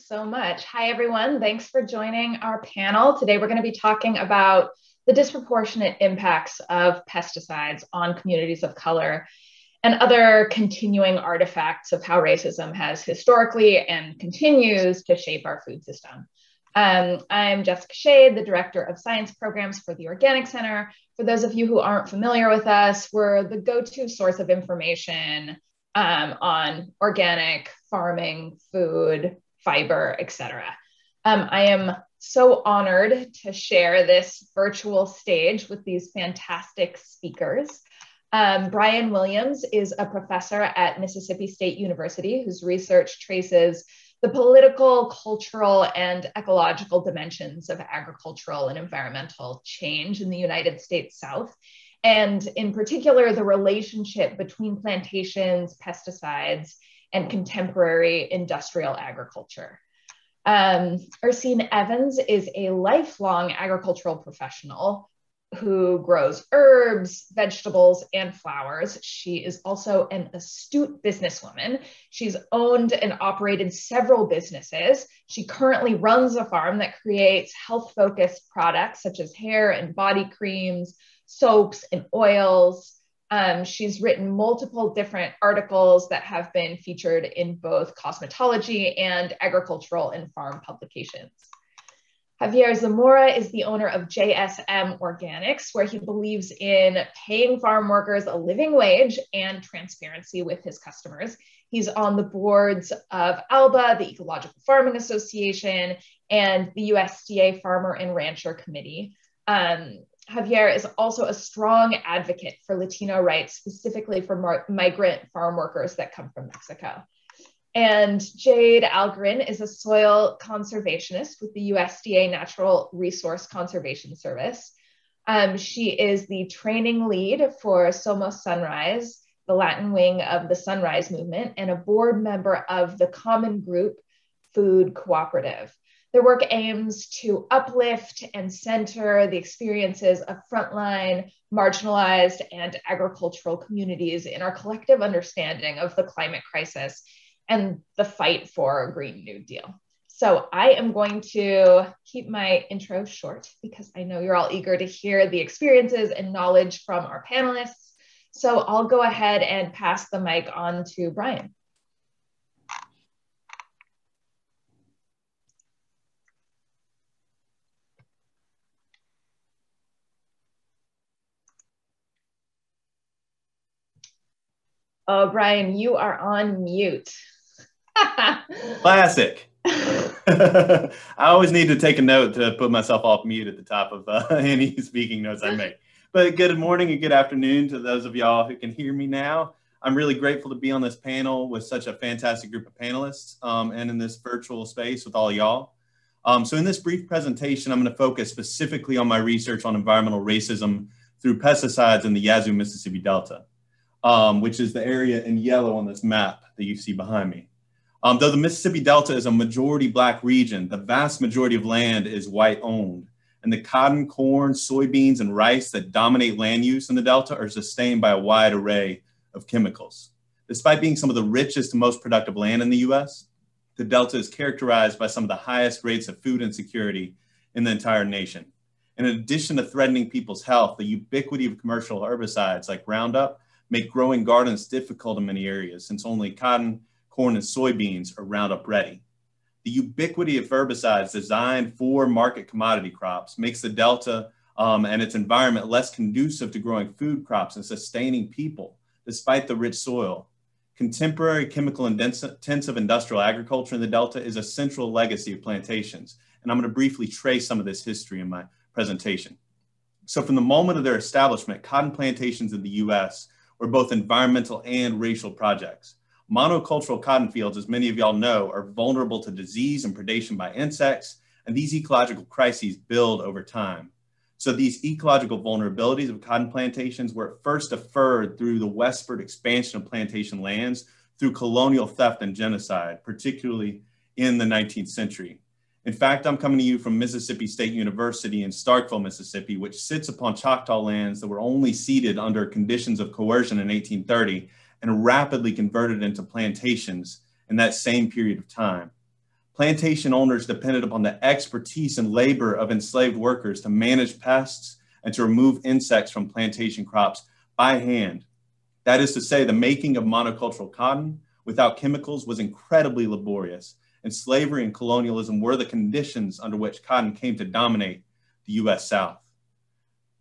so much. Hi, everyone. Thanks for joining our panel. Today, we're going to be talking about the disproportionate impacts of pesticides on communities of color and other continuing artifacts of how racism has historically and continues to shape our food system. I'm Jessica Shade, the Director of Science Programs for the Organic Center. For those of you who aren't familiar with us, we're the go-to source of information on organic farming, food, fiber, etc. I am so honored to share this virtual stage with these fantastic speakers. Brian Williams is a professor at Mississippi State University whose research traces the political, cultural, and ecological dimensions of agricultural and environmental change in the United States South, and in particular, the relationship between plantations, pesticides, and contemporary industrial agriculture. Ursine Evans is a lifelong agricultural professional who grows herbs, vegetables, and flowers. She is also an astute businesswoman. She's owned and operated several businesses. She currently runs a farm that creates health-focused products such as hair and body creams, soaps, and oils. She's written multiple different articles that have been featured in both cosmetology and agricultural and farm publications. Javier Zamora is the owner of JSM Organics, where he believes in paying farm workers a living wage and transparency with his customers. He's on the boards of ALBA, the Ecological Farming Association, and the USDA Farmer and Rancher Committee. Javier is also a strong advocate for Latino rights, specifically for migrant farm workers that come from Mexico. And Jade Algren is a soil conservationist with the USDA Natural Resource Conservation Service. She is the training lead for Somos Sunrise, the Latin wing of the Sunrise Movement, and a board member of the Common Group Food Cooperative. Their work aims to uplift and center the experiences of frontline, marginalized, and agricultural communities in our collective understanding of the climate crisis and the fight for a Green New Deal. So I am going to keep my intro short because I know you're all eager to hear the experiences and knowledge from our panelists. So I'll go ahead and pass the mic on to Brian. Oh, Brian, you are on mute. Classic. I always need to take a note to put myself off mute at the top of any speaking notes I make. But good morning and good afternoon to those of y'all who can hear me now. I'm really grateful to be on this panel with such a fantastic group of panelists and in this virtual space with all y'all. So in this brief presentation, I'm going to focus specifically on my research on environmental racism through pesticides in the Yazoo, Mississippi Delta, which is the area in yellow on this map that you see behind me. Though the Mississippi Delta is a majority Black region, the vast majority of land is white owned. And the cotton, corn, soybeans, and rice that dominate land use in the Delta are sustained by a wide array of chemicals. Despite being some of the richest and most productive land in the US, the Delta is characterized by some of the highest rates of food insecurity in the entire nation. In addition to threatening people's health, the ubiquity of commercial herbicides like Roundup make growing gardens difficult in many areas since only cotton, corn, and soybeans are Roundup ready. The ubiquity of herbicides designed for market commodity crops makes the Delta and its environment less conducive to growing food crops and sustaining people, despite the rich soil. Contemporary chemical-intensive industrial agriculture in the Delta is a central legacy of plantations, and I'm going to briefly trace some of this history in my presentation. So from the moment of their establishment, cotton plantations in the US were both environmental and racial projects. Monocultural cotton fields, as many of y'all know, are vulnerable to disease and predation by insects, and these ecological crises build over time. So these ecological vulnerabilities of cotton plantations were at first deferred through the westward expansion of plantation lands through colonial theft and genocide, particularly in the 19th century. In fact, I'm coming to you from Mississippi State University in Starkville, Mississippi, which sits upon Choctaw lands that were only ceded under conditions of coercion in 1830 and rapidly converted into plantations in that same period of time. Plantation owners depended upon the expertise and labor of enslaved workers to manage pests and to remove insects from plantation crops by hand. That is to say, the making of monocultural cotton without chemicals was incredibly laborious, and slavery and colonialism were the conditions under which cotton came to dominate the U.S. South.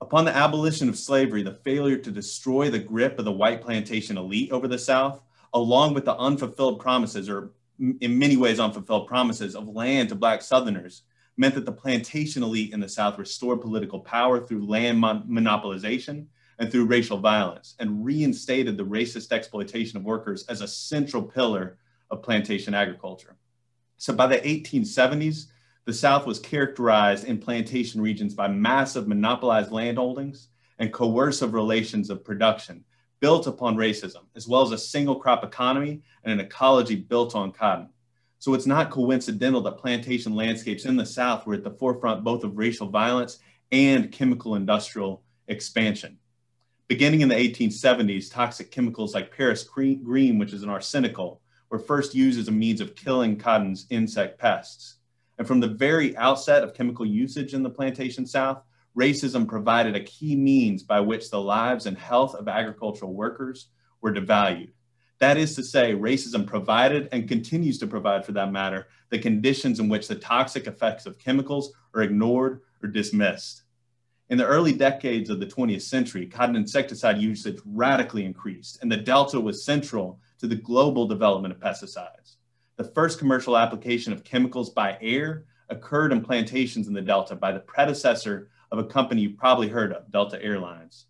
Upon the abolition of slavery, the failure to destroy the grip of the white plantation elite over the South, along with the unfulfilled promises, or in many ways unfulfilled promises, of land to Black Southerners, meant that the plantation elite in the South restored political power through land monopolization and through racial violence, and reinstated the racist exploitation of workers as a central pillar of plantation agriculture. So by the 1870s, the South was characterized in plantation regions by massive monopolized landholdings and coercive relations of production built upon racism, as well as a single crop economy and an ecology built on cotton. So it's not coincidental that plantation landscapes in the South were at the forefront both of racial violence and chemical industrial expansion. Beginning in the 1870s, toxic chemicals like Paris green, which is an arsenical, were first used as a means of killing cotton's insect pests. And from the very outset of chemical usage in the plantation South, racism provided a key means by which the lives and health of agricultural workers were devalued. That is to say, racism provided and continues to provide, for that matter, the conditions in which the toxic effects of chemicals are ignored or dismissed. In the early decades of the 20th century, cotton insecticide usage radically increased, and the Delta was central to the global development of pesticides. The first commercial application of chemicals by air occurred in plantations in the Delta by the predecessor of a company you've probably heard of, Delta Airlines.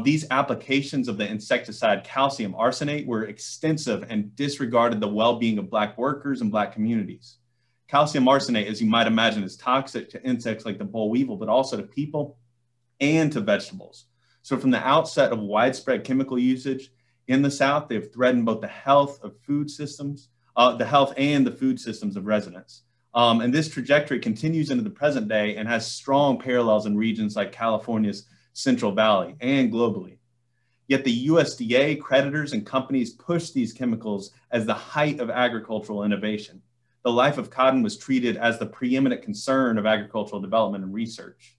These applications of the insecticide calcium arsenate were extensive and disregarded the well-being of Black workers and Black communities. Calcium arsenate, as you might imagine, is toxic to insects like the boll weevil, but also to people and to vegetables. So from the outset of widespread chemical usage in the South, they've threatened both the health of food systems, the health and the food systems of residents. And this trajectory continues into the present day and has strong parallels in regions like California's Central Valley and globally. Yet the USDA, creditors, and companies push these chemicals as the height of agricultural innovation. The life of cotton was treated as the preeminent concern of agricultural development and research.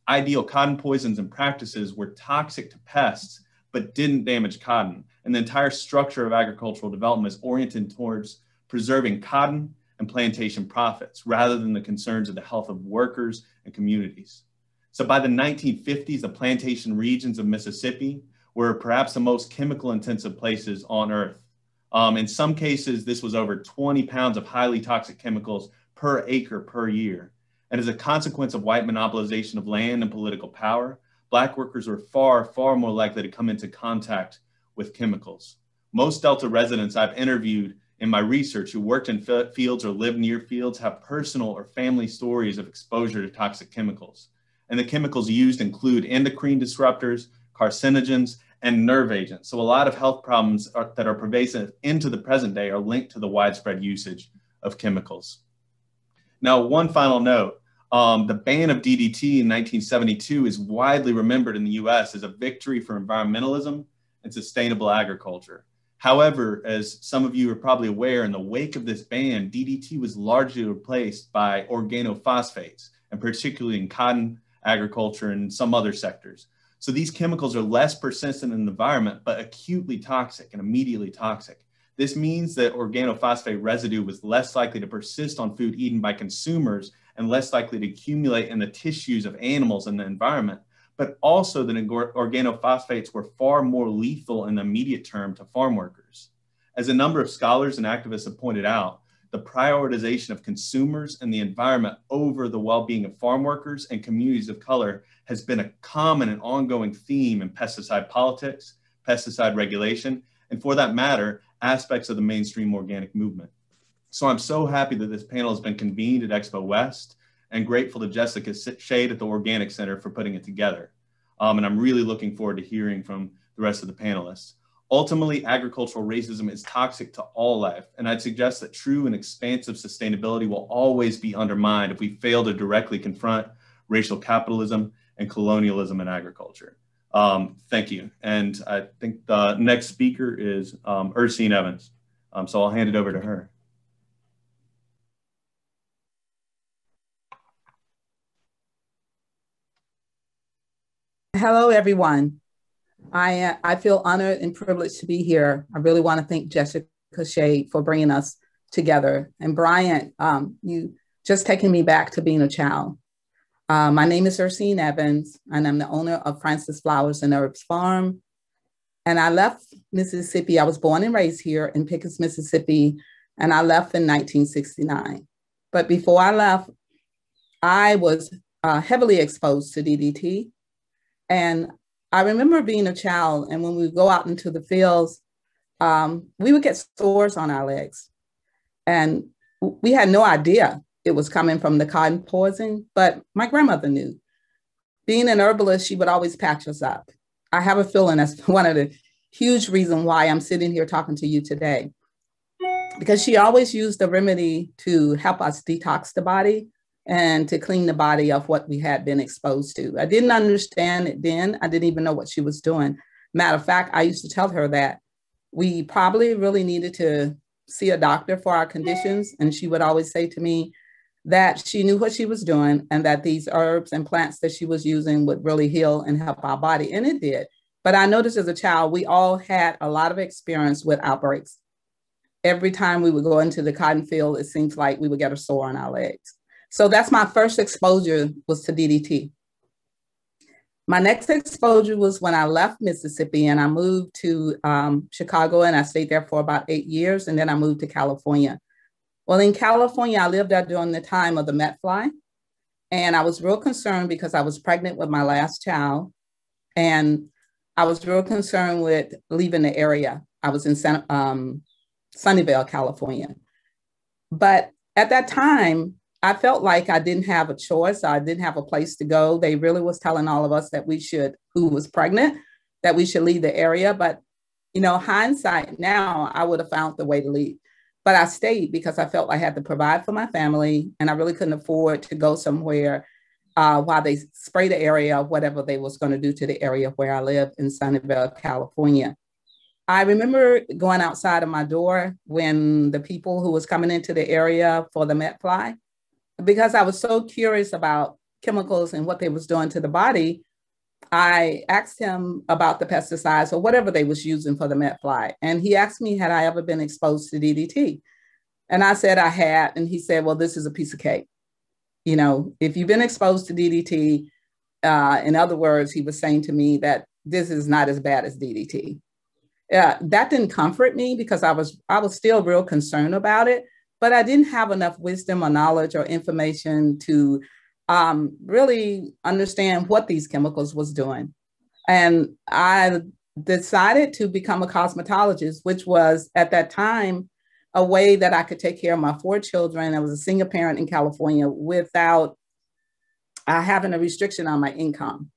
Ideal cotton poisons and practices were toxic to pests, but didn't damage cotton. And the entire structure of agricultural development is oriented towards preserving cotton and plantation profits, rather than the concerns of the health of workers and communities. So by the 1950s, the plantation regions of Mississippi were perhaps the most chemical intensive places on earth. In some cases, this was over 20 pounds of highly toxic chemicals per acre per year. And as a consequence of white monopolization of land and political power, Black workers were far, far more likely to come into contact with chemicals. Most Delta residents I've interviewed in my research who worked in fields or lived near fields have personal or family stories of exposure to toxic chemicals. And the chemicals used include endocrine disruptors, carcinogens, and nerve agents. So a lot of health problems that are pervasive into the present day are linked to the widespread usage of chemicals. Now, one final note, the ban of DDT in 1972 is widely remembered in the US as a victory for environmentalism and sustainable agriculture. However, as some of you are probably aware, in the wake of this ban, DDT was largely replaced by organophosphates, and particularly in cotton, agriculture, and some other sectors. So these chemicals are less persistent in the environment, but acutely toxic and immediately toxic. This means that organophosphate residue was less likely to persist on food eaten by consumers and less likely to accumulate in the tissues of animals in the environment, but also that organophosphates were far more lethal in the immediate term to farm workers. As a number of scholars and activists have pointed out, the prioritization of consumers and the environment over the well-being of farm workers and communities of color has been a common and ongoing theme in pesticide politics, pesticide regulation, and for that matter, aspects of the mainstream organic movement. So I'm so happy that this panel has been convened at Expo West, and grateful to Jessica Shade at the Organic Center for putting it together. And I'm really looking forward to hearing from the rest of the panelists. Ultimately, agricultural racism is toxic to all life, and I'd suggest that true and expansive sustainability will always be undermined if we fail to directly confront racial capitalism and colonialism in agriculture. Thank you. And I think the next speaker is Ursine Evans. So I'll hand it over to her. Hello, everyone. I feel honored and privileged to be here. I really want to thank Jessica Shea for bringing us together. And Bryant, you just taking me back to being a child. My name is Ursine Evans, and I'm the owner of Francis Flowers and Herbs Farm. And I left Mississippi. I was born and raised here in Pickens, Mississippi, and I left in 1969. But before I left, I was heavily exposed to DDT. And I remember being a child, and when we would go out into the fields, we would get sores on our legs. And we had no idea it was coming from the cotton poison, but my grandmother knew. Being an herbalist, she would always patch us up. I have a feeling that's one of the huge reasons why I'm sitting here talking to you today, because she always used the remedy to help us detox the body and to clean the body of what we had been exposed to. I didn't understand it then. I didn't even know what she was doing. Matter of fact, I used to tell her that we probably really needed to see a doctor for our conditions. And she would always say to me that she knew what she was doing and that these herbs and plants that she was using would really heal and help our body. And it did. But I noticed as a child, we all had a lot of experience with outbreaks. Every time we would go into the cotton field, it seems like we would get a sore on our legs. So that's my first exposure was to DDT. My next exposure was when I left Mississippi and I moved to Chicago, and I stayed there for about 8 years. And then I moved to California. Well, in California, I lived there during the time of the Met fly. And I was real concerned because I was pregnant with my last child. And I was real concerned with leaving the area. I was in Sunnyvale, California. But at that time, I felt like I didn't have a choice. I didn't have a place to go. They really was telling all of us that we should, who was pregnant, that we should leave the area. But, you know, hindsight now, I would have found the way to leave. But I stayed because I felt I had to provide for my family, and I really couldn't afford to go somewhere while they spray the area, whatever they was going to do to the area where I live in Sunnyvale, California. I remember going outside of my door when the people who was coming into the area for the Met fly, because I was so curious about chemicals and what they was doing to the body, I asked him about the pesticides or whatever they was using for the Met fly. And he asked me, had I ever been exposed to DDT? And I said I had. And he said, well, this is a piece of cake. You know, if you've been exposed to DDT, in other words, he was saying to me that this is not as bad as DDT. That didn't comfort me because I was still real concerned about it. But I didn't have enough wisdom or knowledge or information to really understand what these chemicals was doing. And I decided to become a cosmetologist, which was at that time a way that I could take care of my 4 children. I was a single parent in California without having a restriction on my income.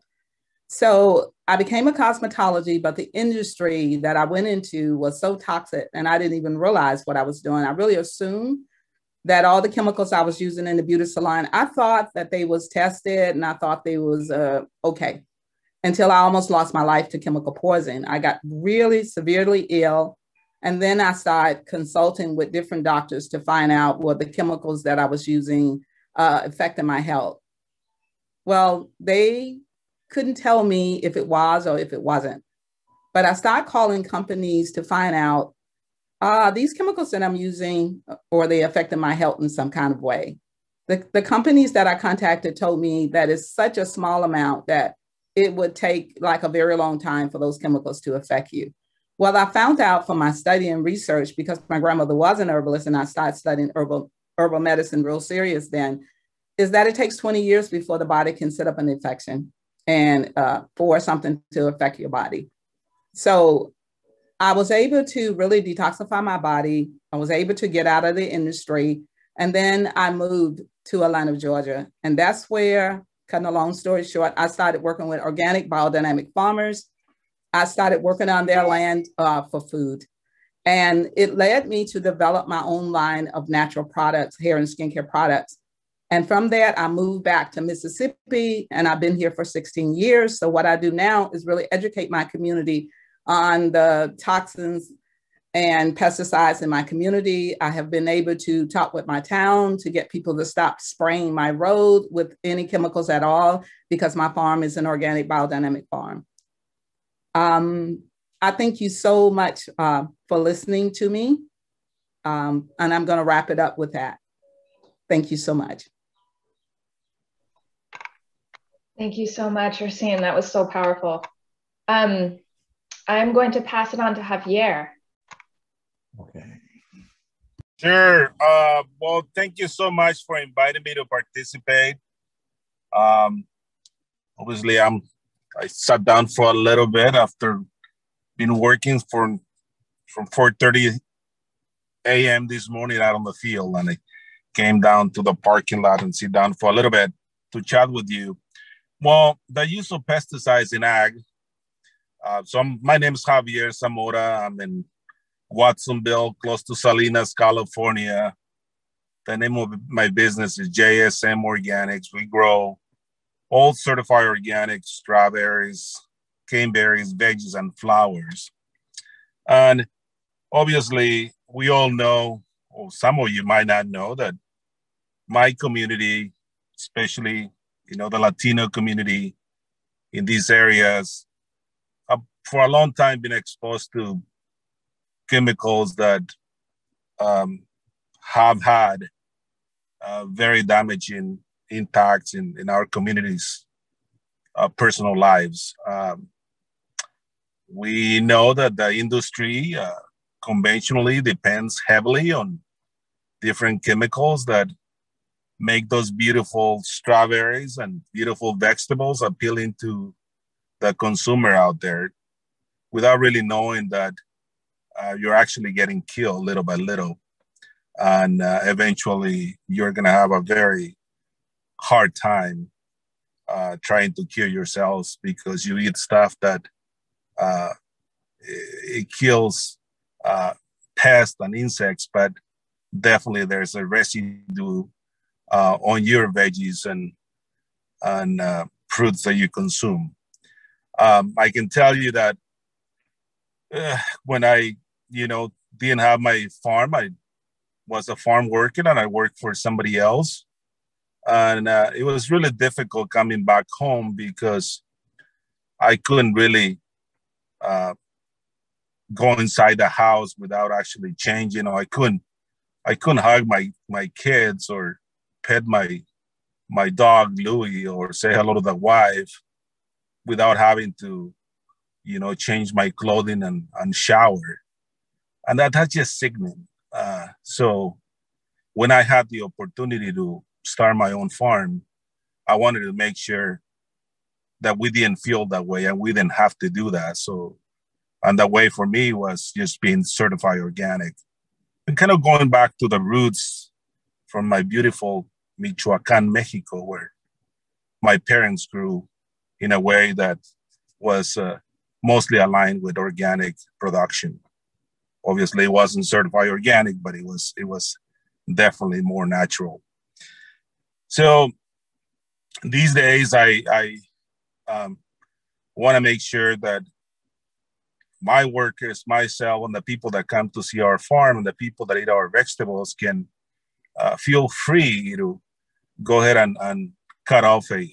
So I became a cosmetology, but the industry that I went into was so toxic and I didn't even realize what I was doing. I really assumed that all the chemicals I was using in the beauty salon, I thought that they was tested and I thought they was okay, until I almost lost my life to chemical poison. I got really severely ill. And then I started consulting with different doctors to find out what the chemicals that I was using affected my health. Well, they couldn't tell me if it was or if it wasn't. But I started calling companies to find out, these chemicals that I'm using, or they affected my health in some kind of way. The companies that I contacted told me that it's such a small amount that it would take like a very long time for those chemicals to affect you. Well, I found out from my study and research, because my grandmother was an herbalist and I started studying herbal medicine real serious then, is that it takes 20 years before the body can set up an infection and for something to affect your body. So I was able to really detoxify my body. I was able to get out of the industry. And then I moved to Atlanta, Georgia. And that's where, cutting a long story short, I started working with organic biodynamic farmers. I started working on their land for food. And it led me to develop my own line of natural products, hair and skincare products. And from that, I moved back to Mississippi, and I've been here for 16 years. So what I do now is really educate my community on the toxins and pesticides in my community. I have been able to talk with my town to get people to stop spraying my road with any chemicals at all, because my farm is an organic biodynamic farm. I thank you so much for listening to me. And I'm going to wrap it up with that. Thank you so much. Thank you so much, Racine. That was so powerful. I'm going to pass it on to Javier. Okay. Sure. Well, thank you so much for inviting me to participate. Obviously, I sat down for a little bit after been working from 4:30 a.m. this morning out on the field, and I came down to the parking lot and sit down for a little bit to chat with you. Well, the use of pesticides in ag. My name is Javier Zamora. I'm in Watsonville, close to Salinas, California. The name of my business is JSM Organics. We grow all certified organic strawberries, caneberries, veggies, and flowers. And obviously, we all know, or some of you might not know, that my community, especially, the Latino community in these areas, for a long time been exposed to chemicals that have had very damaging impacts in our communities' personal lives. We know that the industry conventionally depends heavily on different chemicals that make those beautiful strawberries and beautiful vegetables appealing to the consumer out there, without really knowing that you're actually getting killed little by little. And eventually you're gonna have a very hard time trying to cure yourselves, because you eat stuff that it kills pests and insects, but definitely there's a residue on your veggies and fruits that you consume. I can tell you that when I, didn't have my farm, I was a farm worker and I worked for somebody else. And it was really difficult coming back home, because I couldn't really go inside the house without actually changing. I couldn't hug my kids or pet my dog Louie or say hello to the wife without having to, change my clothing and shower. And that's just sickening. So when I had the opportunity to start my own farm, I wanted to make sure that we didn't feel that way and we didn't have to do that. So, and the way for me was just being certified organic and kind of going back to the roots from my beautiful Michoacan, Mexico, where my parents grew in a way that was mostly aligned with organic production. Obviously, it wasn't certified organic, but it was definitely more natural. So these days, I want to make sure that my workers, myself, and the people that come to see our farm and the people that eat our vegetables can feel free to go ahead and cut off a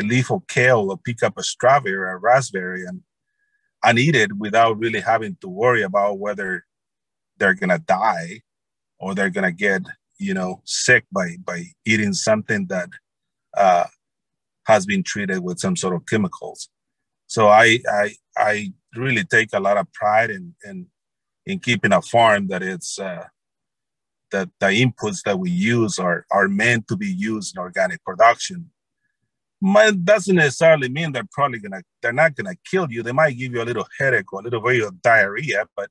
leaf of kale or pick up a strawberry or a raspberry and eat it without really having to worry about whether they're gonna die or they're gonna get sick by eating something that has been treated with some sort of chemicals. So I really take a lot of pride in keeping a farm that it's that the inputs that we use are meant to be used in organic production. Doesn't necessarily mean they're not gonna kill you. They might give you a little headache or a little bit of diarrhea, but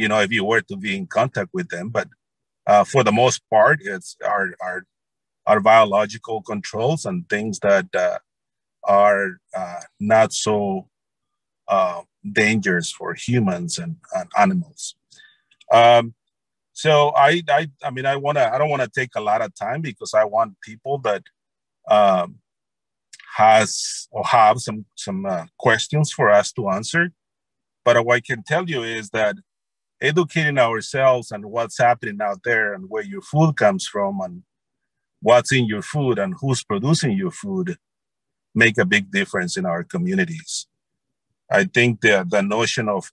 if you were to be in contact with them. But for the most part, it's our biological controls and things that are not so dangerous for humans and animals. So I don't want to take a lot of time, because I want people that have some questions for us to answer. But what I can tell you is that educating ourselves on what's happening out there and where your food comes from and what's in your food and who's producing your food make a big difference in our communities. I think the notion of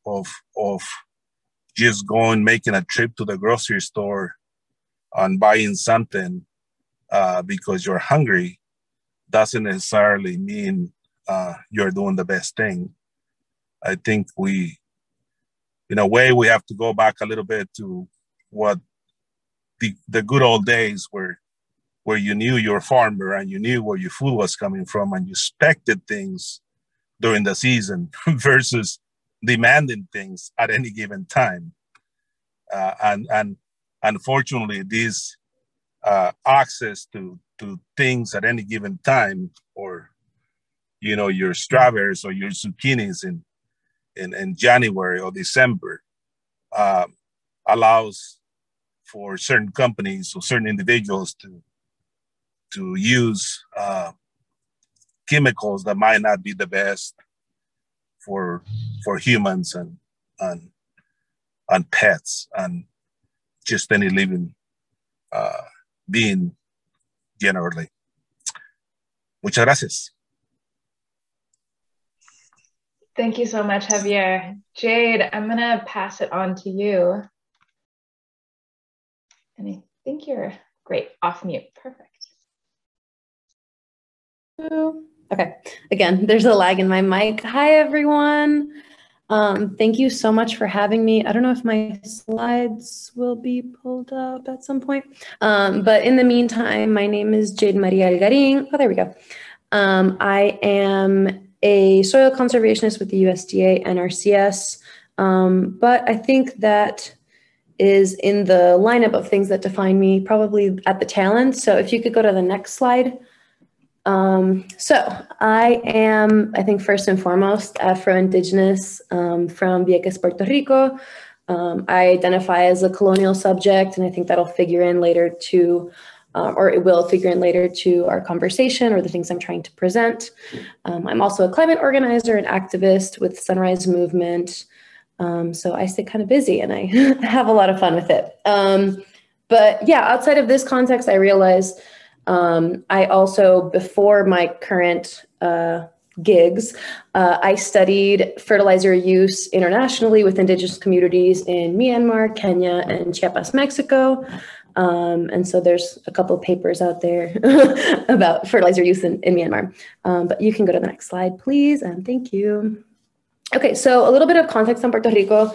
just going, making a trip to the grocery store and buying something because you're hungry doesn't necessarily mean you're doing the best thing. I think in a way, we have to go back a little bit to what the good old days where you knew your farmer and you knew where your food was coming from and you expected things during the season versus demanding things at any given time. And unfortunately, this access to things at any given time, or your strawberries or your zucchinis in January or December, allows for certain companies or certain individuals to use chemicals that might not be the best for humans and pets and just any living being generally. Muchas gracias. Thank you so much, Javier. Jade, I'm going to pass it on to you. And I think you're great. Off mute. Perfect. Okay. Again, there's a lag in my mic. Hi, everyone. Thank you so much for having me. I don't know if my slides will be pulled up at some point. But in the meantime, my name is Jade Maria. Oh, there we go. I am a soil conservationist with the USDA NRCS. But I think that is in the lineup of things that define me probably at the tail end. So if you could go to the next slide. So I am, I think first and foremost, Afro-Indigenous from Vieques, Puerto Rico. I identify as a colonial subject, and I think that'll figure in later to, or it will figure in later to our conversation or the things I'm trying to present. I'm also a climate organizer and activist with Sunrise Movement. So I stay kind of busy and I have a lot of fun with it. But yeah, outside of this context, I realize I also, before my current gigs, I studied fertilizer use internationally with indigenous communities in Myanmar, Kenya, and Chiapas, Mexico. And so there's a couple of papers out there about fertilizer use in Myanmar. But you can go to the next slide, please, and thank you. Okay, so a little bit of context on Puerto Rico,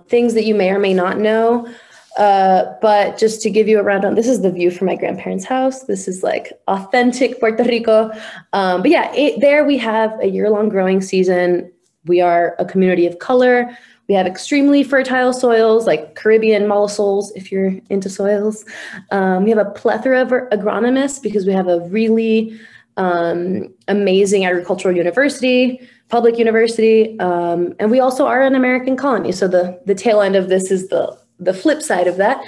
things that you may or may not know. But just to give you a rundown, this is the view from my grandparents' house. This is like authentic Puerto Rico. But yeah, there we have a year-long growing season. We are a community of color. We have extremely fertile soils like Caribbean mollisols, if you're into soils. We have a plethora of agronomists because we have a really amazing agricultural university, public university. And we also are an American colony. So the tail end of this is the flip side of that.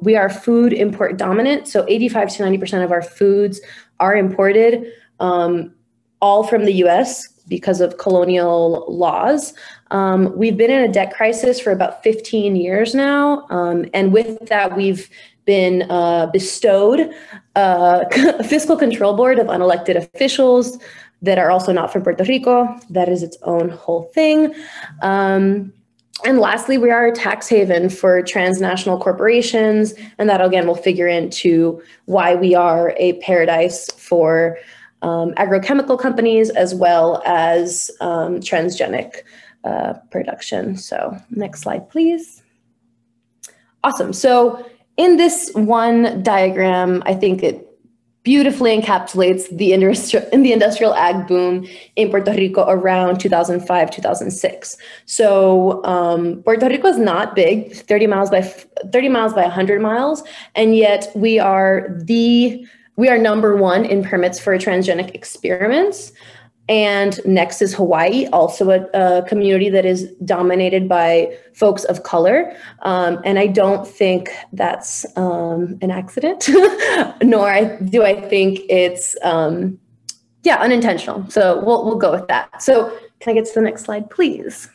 We are food import dominant. So 85 to 90% of our foods are imported, all from the US because of colonial laws. We've been in a debt crisis for about 15 years now. And with that, we've been bestowed a fiscal control board of unelected officials that are also not from Puerto Rico. That is its own whole thing. And lastly, we are a tax haven for transnational corporations, and that again will figure into why we are a paradise for agrochemical companies as well as transgenic production. So next slide, please. Awesome. So in this one diagram, I think it beautifully encapsulates the industrial ag boom in Puerto Rico around 2005, 2006. So Puerto Rico is not big, 30 miles by 100 miles, and yet we are number one in permits for transgenic experiments. And next is Hawaii, also a community that is dominated by folks of color. And I don't think that's an accident, nor do I think it's, unintentional. So we'll go with that. So can I get to the next slide, please?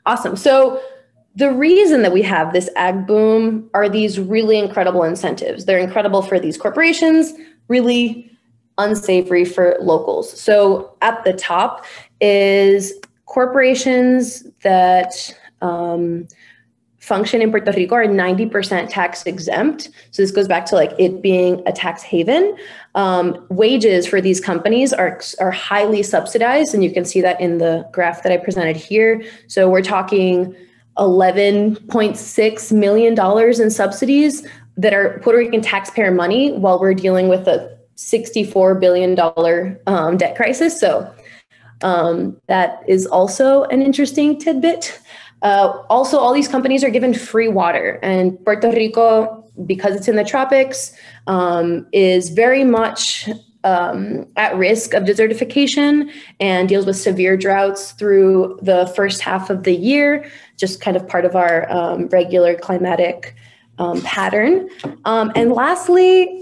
Awesome. So the reason that we have this ag boom are these really incredible incentives. They're incredible for these corporations, really unsavory for locals. So at the top is corporations that function in Puerto Rico are 90% tax exempt. So this goes back to like it being a tax haven. Wages for these companies are highly subsidized, and you can see that in the graph that I presented here. So we're talking $11.6 million in subsidies that are Puerto Rican taxpayer money while we're dealing with a $64 billion debt crisis. So that is also an interesting tidbit. Also, all these companies are given free water, and Puerto Rico, because it's in the tropics, is very much at risk of desertification and deals with severe droughts through the first half of the year, just kind of part of our regular climatic pattern. And lastly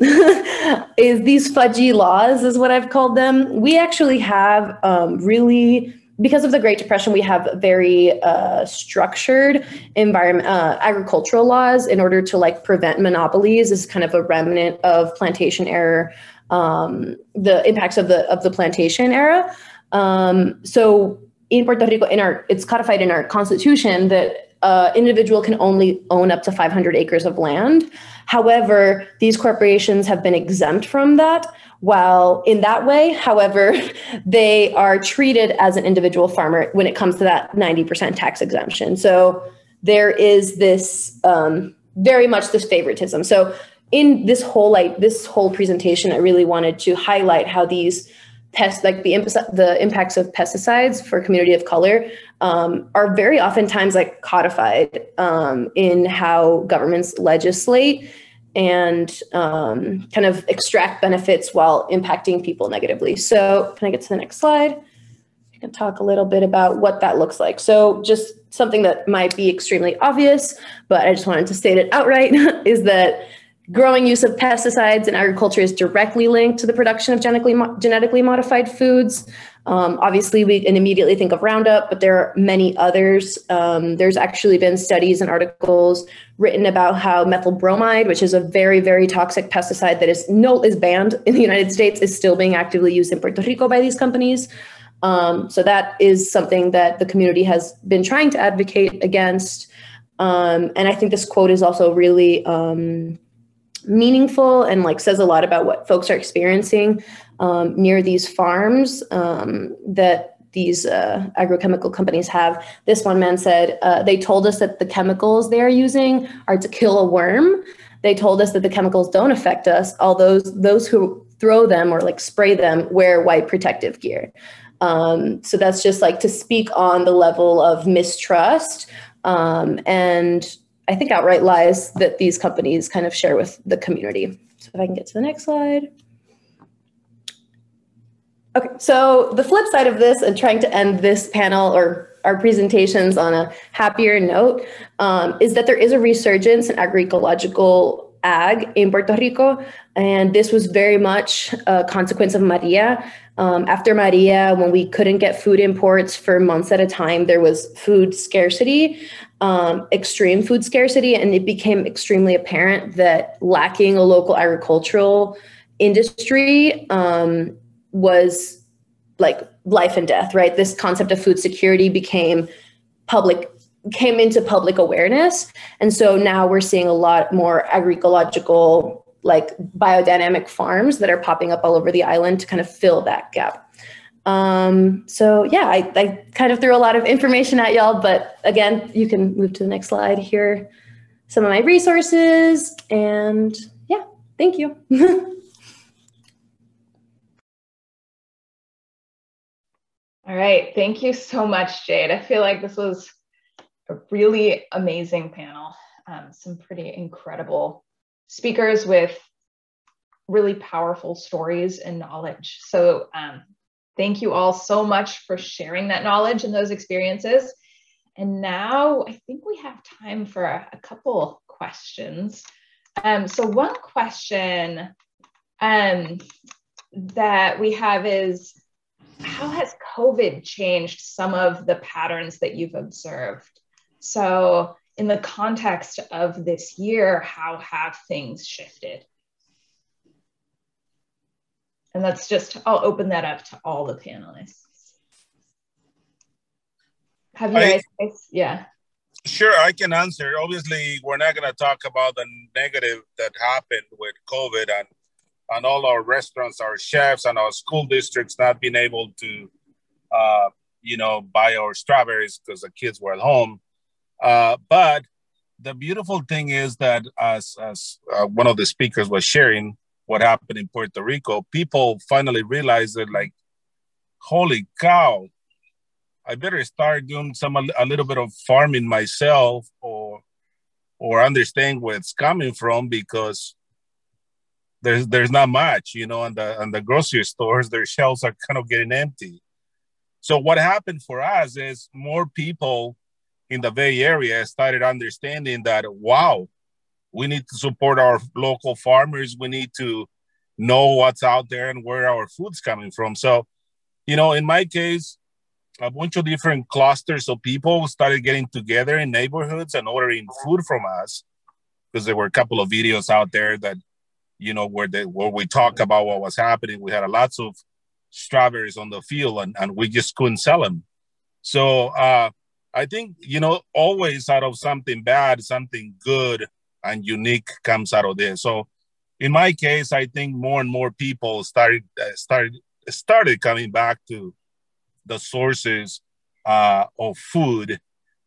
is these fudgy laws, is what I've called them. We actually have really, because of the Great Depression, we have very structured agricultural laws in order to like prevent monopolies. This is kind of a remnant of plantation era, the impacts of the plantation era. So in Puerto Rico, it's codified in our constitution that individual can only own up to 500 acres of land. However, these corporations have been exempt from that. While in that way, however, they are treated as an individual farmer when it comes to that 90% tax exemption. So there is this very much this favoritism. So in this whole presentation, I really wanted to highlight how these the impacts of pesticides for a community of color are very oftentimes like codified in how governments legislate and kind of extract benefits while impacting people negatively. So can I get to the next slide? I can talk a little bit about what that looks like. So just something that might be extremely obvious, but I just wanted to state it outright, is that growing use of pesticides in agriculture is directly linked to the production of genetically modified foods. Obviously, we can immediately think of Roundup, but there are many others. There's actually been studies and articles written about how methyl bromide, which is a very, very toxic pesticide that is banned in the United States, is still being actively used in Puerto Rico by these companies. So that is something that the community has been trying to advocate against. And I think this quote is also really meaningful and like says a lot about what folks are experiencing near these farms that these agrochemical companies have. This one man said, they told us that the chemicals they are using are to kill a worm. They told us that the chemicals don't affect us, although those who throw them or like spray them wear white protective gear. So that's just like to speak on the level of mistrust and I think outright lies that these companies kind of share with the community. So if I can get to the next slide. Okay, so the flip side of this, and trying to end this panel or our presentations on a happier note, is that there is a resurgence in agroecological ag in Puerto Rico. And this was very much a consequence of Maria. After Maria, when we couldn't get food imports for months at a time, there was food scarcity, extreme food scarcity, and it became extremely apparent that lacking a local agricultural industry was like life and death, right? This concept of food security came into public awareness. And so now we're seeing a lot more agroecological, like biodynamic farms that are popping up all over the island to kind of fill that gap. So yeah, I kind of threw a lot of information at y'all, but again, you can move to the next slide here. Some of my resources, and yeah, thank you. All right, thank you so much, Jade. I feel like this was a really amazing panel. Some pretty incredible speakers with really powerful stories and knowledge. So thank you all so much for sharing that knowledge and those experiences. And now I think we have time for a couple questions. So one question that we have is, how has COVID changed some of the patterns that you've observed? So in the context of this year, how have things shifted? And that's just, I'll open that up to all the panelists. Javier, yeah. Sure, I can answer. Obviously, we're not going to talk about the negative that happened with COVID and all our restaurants, our chefs, and our school districts not being able to, buy our strawberries because the kids were at home. But the beautiful thing is that as one of the speakers was sharing what happened in Puerto Rico, people finally realized that, like, holy cow, I better start doing a little bit of farming myself or understand where it's coming from, because there's not much, on the grocery stores. Their shelves are kind of getting empty. So what happened for us is more people in the Bay Area started understanding that, wow, we need to support our local farmers. We need to know what's out there and where our food's coming from. So, in my case, a bunch of different clusters of people started getting together in neighborhoods and ordering food from us, because there were a couple of videos out there that, where we talk about what was happening. We had lots of strawberries on the field and we just couldn't sell them. So I think, always out of something bad, something good and unique comes out of this. So in my case, I think more and more people started coming back to the sources of food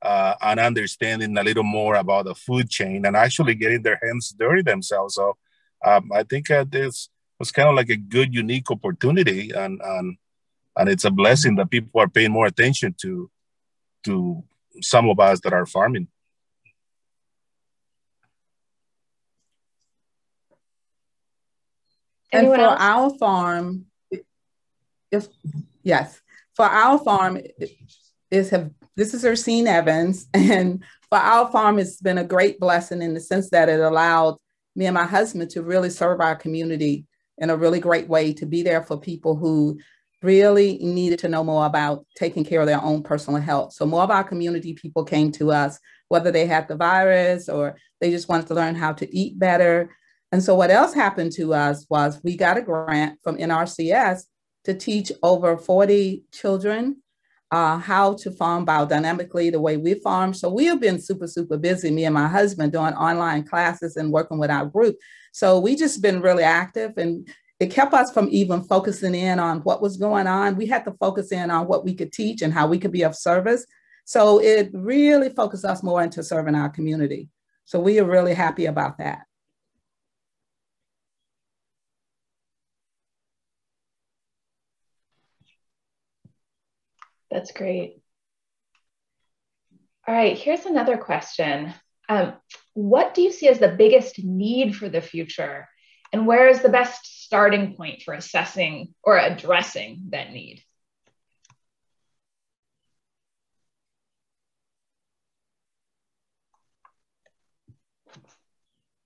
and understanding a little more about the food chain and actually getting their hands dirty themselves. So I think this was kind of like a good, unique opportunity, and it's a blessing that people are paying more attention to some of us that are farming. And Anyone for else? our farm, for our farm, this is Ursine Evans, and for our farm, it's been a great blessing in the sense that it allowed me and my husband to really serve our community in a really great way, to be there for people who really needed to know more about taking care of their own personal health. So more of our community people came to us, whether they had the virus or they just wanted to learn how to eat better. And so what else happened to us was we got a grant from NRCS to teach over 40 children how to farm biodynamically the way we farm. So we have been super, super busy, me and my husband, doing online classes and working with our group. So we just been really active, and it kept us from even focusing in on what was going on. We had to focus in on what we could teach and how we could be of service. So it really focused us more into serving our community. So we are really happy about that. That's great. All right, here's another question. What do you see as the biggest need for the future? And where is the best starting point for assessing or addressing that need?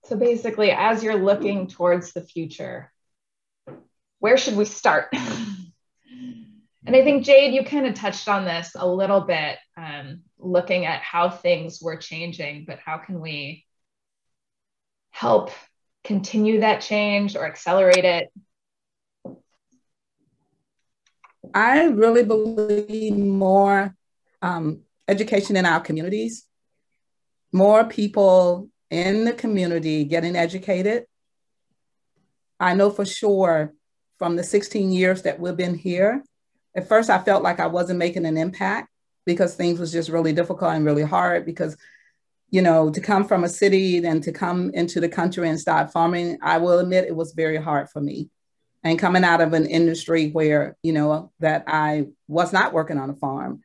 So basically, as you're looking towards the future, where should we start? And I think, Jade, you kind of touched on this a little bit, looking at how things were changing, but how can we help continue that change or accelerate it? I really believe more education in our communities, more people in the community getting educated. I know for sure from the 16 years that we've been here, at first I felt like I wasn't making an impact because things was just really difficult and really hard because, to come from a city and to come into the country and start farming, I will admit it was very hard for me. And coming out of an industry where, that I was not working on a farm,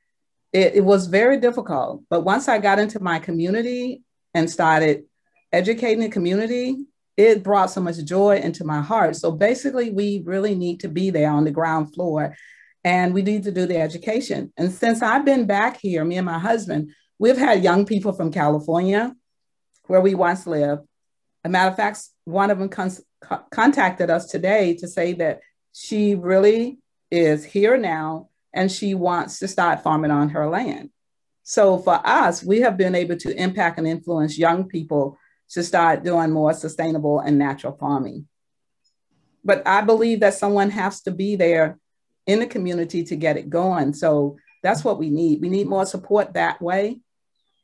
it was very difficult. But once I got into my community and started educating the community, it brought so much joy into my heart. So basically, we really need to be there on the ground floor, and we need to do the education. And since I've been back here, me and my husband, we've had young people from California, where we once lived. As a matter of fact, one of them contacted us today to say that she really is here now, and she wants to start farming on her land. So for us, we have been able to impact and influence young people to start doing more sustainable and natural farming. But I believe that someone has to be there in the community to get it going. So that's what we need. We need more support that way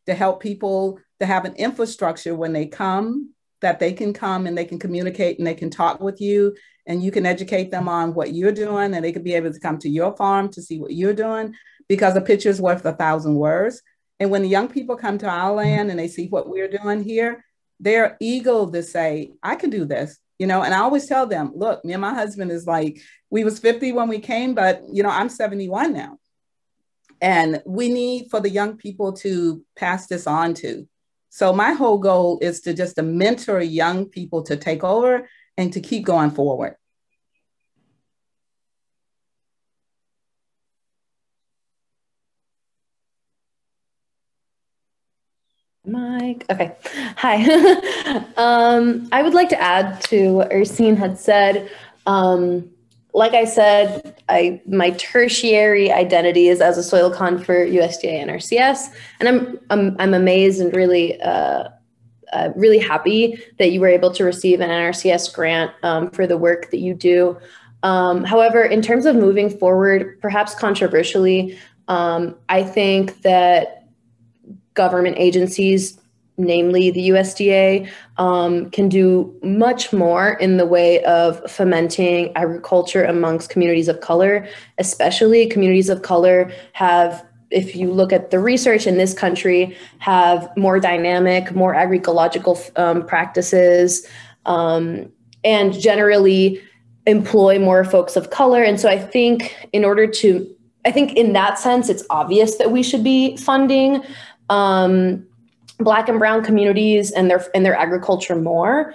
to help people to have an infrastructure when they come, that they can come and they can communicate and they can talk with you, and you can educate them on what you're doing, and they could be able to come to your farm to see what you're doing, because a picture is worth 1,000 words. And when the young people come to our land and they see what we're doing here, they're eager to say, I can do this, you know. And I always tell them, look, me and my husband is like, we was 50 when we came, but you know, I'm 71 now. And we need for the young people to pass this on to. So my whole goal is to just to mentor young people to take over and to keep going forward. Mike. Okay. Hi. I would like to add to what Ursine had said. Like I said, my tertiary identity is as a soil con for USDA and NRCS, and I'm amazed and really really happy that you were able to receive an NRCS grant for the work that you do. However, in terms of moving forward, perhaps controversially, I think that government agencies, namely the USDA, can do much more in the way of fomenting agriculture amongst communities of color. Especially communities of color have, if you look at the research in this country, have more dynamic, more agroecological practices, and generally employ more folks of color. And so I think in that sense, it's obvious that we should be funding Black and brown communities and their agriculture more,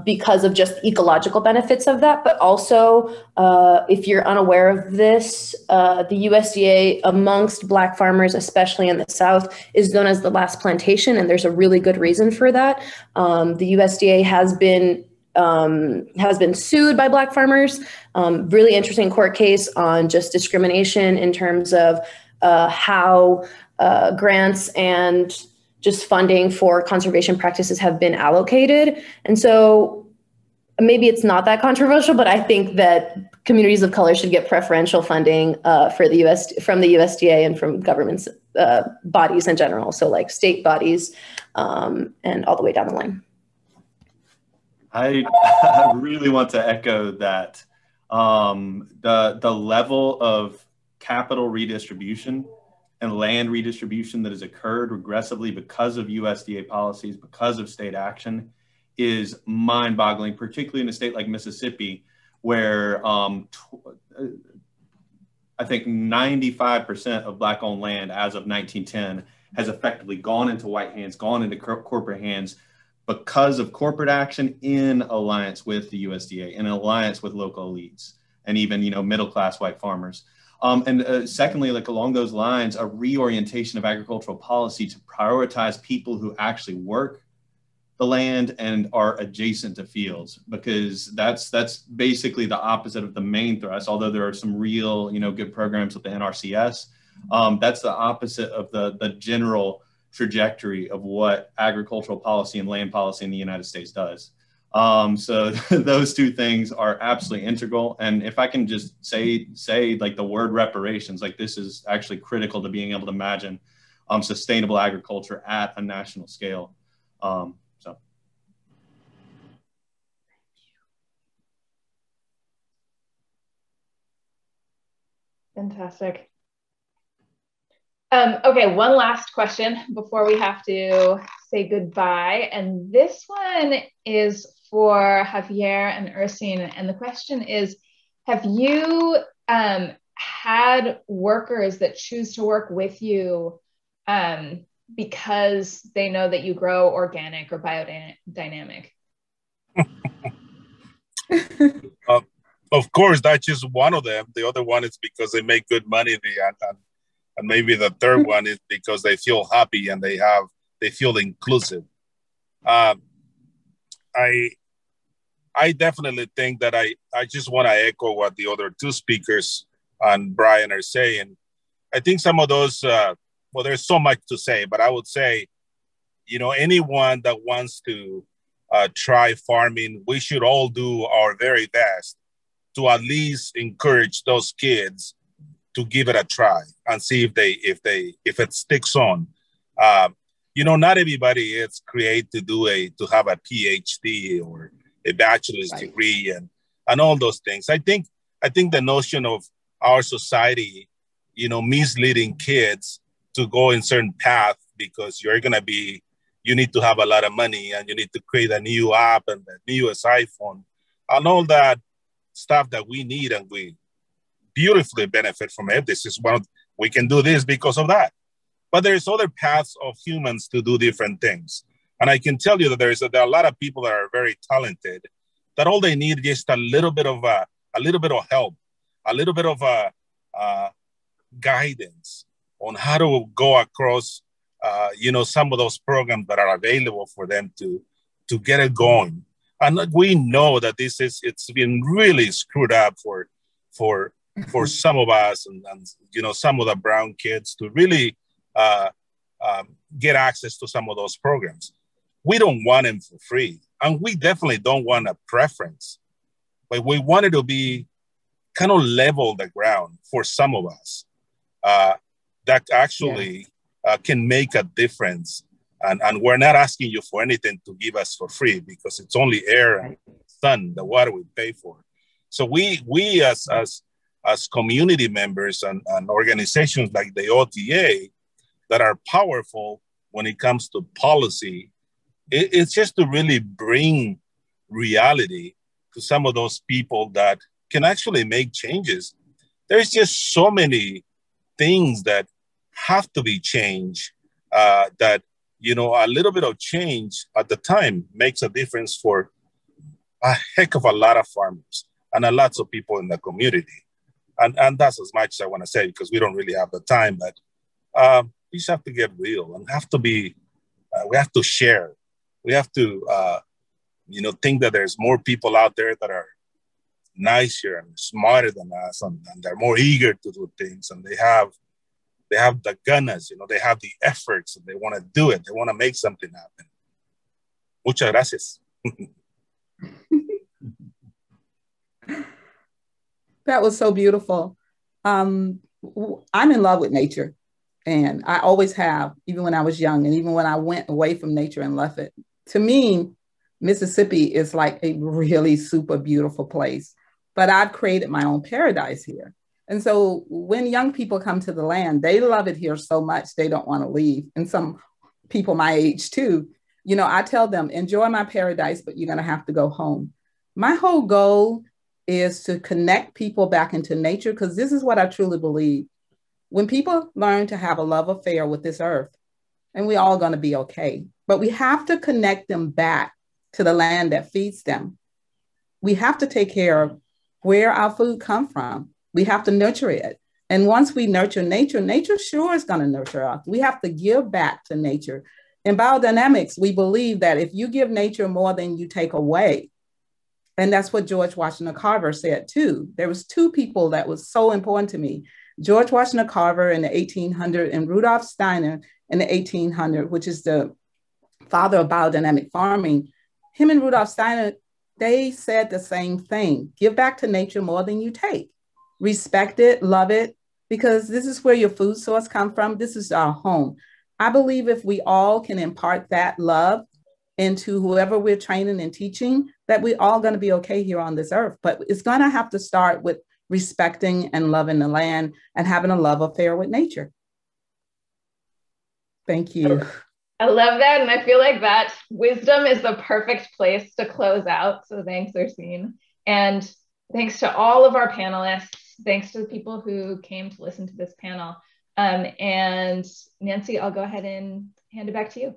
because of just ecological benefits of that. But also, if you're unaware of this, the USDA amongst Black farmers, especially in the South, is known as the last plantation, and there's a really good reason for that. The USDA has been sued by Black farmers. Really interesting court case on just discrimination in terms of how grants and just funding for conservation practices have been allocated. And so maybe it's not that controversial, but I think that communities of color should get preferential funding from the USDA and from government bodies in general. So like state bodies and all the way down the line. I really want to echo that. The level of capital redistribution and land redistribution that has occurred regressively because of USDA policies, because of state action, is mind-boggling, particularly in a state like Mississippi, where I think 95% of Black-owned land as of 1910 has effectively gone into white hands, gone into corporate hands, because of corporate action in alliance with the USDA, in alliance with local elites, and even, you know, middle-class white farmers. Secondly, like along those lines, a reorientation of agricultural policy to prioritize people who actually work the land and are adjacent to fields, because that's basically the opposite of the main thrust. Although there are some real, you know, good programs with the NRCS, that's the opposite of the general trajectory of what agricultural policy and land policy in the United States does. So those two things are absolutely integral. And if I can just say like the word reparations, like this is actually critical to being able to imagine sustainable agriculture at a national scale. So. Fantastic. Okay, one last question before we have to say goodbye. And this one is for Javier and Ursine. And the question is, have you had workers that choose to work with you because they know that you grow organic or biodynamic? Of course, that's just one of them. The other one is because they make good money. And maybe the third one is because they feel happy and they feel inclusive. I definitely think that I just want to echo what the other two speakers and Brian are saying. I think some of those, well, there's so much to say, but I would say, anyone that wants to try farming, we should all do our very best to at least encourage those kids to give it a try and see if it sticks on. Not everybody is created to have a PhD or a bachelor's degree and all those things. I think the notion of our society, misleading kids to go in certain path because you need to have a lot of money and you need to create a new app and the newest iPhone and all that stuff that we need, and we beautifully benefit from it. We can do this because of that. But there's other paths of humans to do different things. And I can tell you that there are a lot of people that are very talented, that all they need is just a little bit of help, a little bit of guidance on how to go across, some of those programs that are available for them to get it going. And we know that it's been really screwed up for some of us and some of the brown kids to really get access to some of those programs. We don't want them for free. And we definitely don't want a preference, but we want it to be kind of level the ground for some of us that actually can make a difference. And we're not asking you for anything to give us for free, because it's only air and sun, the water we pay for. So we as community members and organizations like the OTA that are powerful when it comes to policy, it's just to really bring reality to some of those people that can actually make changes. There's just so many things that have to be changed that, a little bit of change at the time makes a difference for a heck of a lot of farmers and a lots of people in the community. And that's as much as I want to say, because we don't really have the time, but we just have to get real and we have to share. We have to, think that there's more people out there that are nicer and smarter than us, and they're more eager to do things, and they have the ganas, they have the efforts, and they want to do it. They want to make something happen. Muchas gracias. That was so beautiful. I'm in love with nature, and I always have, even when I was young, and even when I went away from nature and left it. To me, Mississippi is like a really super beautiful place, but I've created my own paradise here. And so when young people come to the land, they love it here so much they don't want to leave. And some people my age too, I tell them, enjoy my paradise, but you're going to have to go home. My whole goal is to connect people back into nature, because this is what I truly believe. When people learn to have a love affair with this earth, and we're all going to be okay, but we have to connect them back to the land that feeds them. We have to take care of where our food comes from. We have to nurture it. And once we nurture nature, nature sure is going to nurture us. We have to give back to nature. In biodynamics, we believe that if you give nature more than you take away, and that's what George Washington Carver said too. There was two people that was so important to me. George Washington Carver in the 1800s and Rudolf Steiner in the 1800s, which is the father of biodynamic farming. Him and Rudolf Steiner, they said the same thing. Give back to nature more than you take. Respect it, love it, because this is where your food source comes from. This is our home. I believe if we all can impart that love into whoever we're training and teaching, that we're all going to be okay here on this earth. But it's going to have to start with respecting and loving the land and having a love affair with nature. Thank you. I love that. And I feel like that wisdom is the perfect place to close out. So thanks, Ursine. And thanks to all of our panelists. Thanks to the people who came to listen to this panel. And Nancy, I'll go ahead and hand it back to you.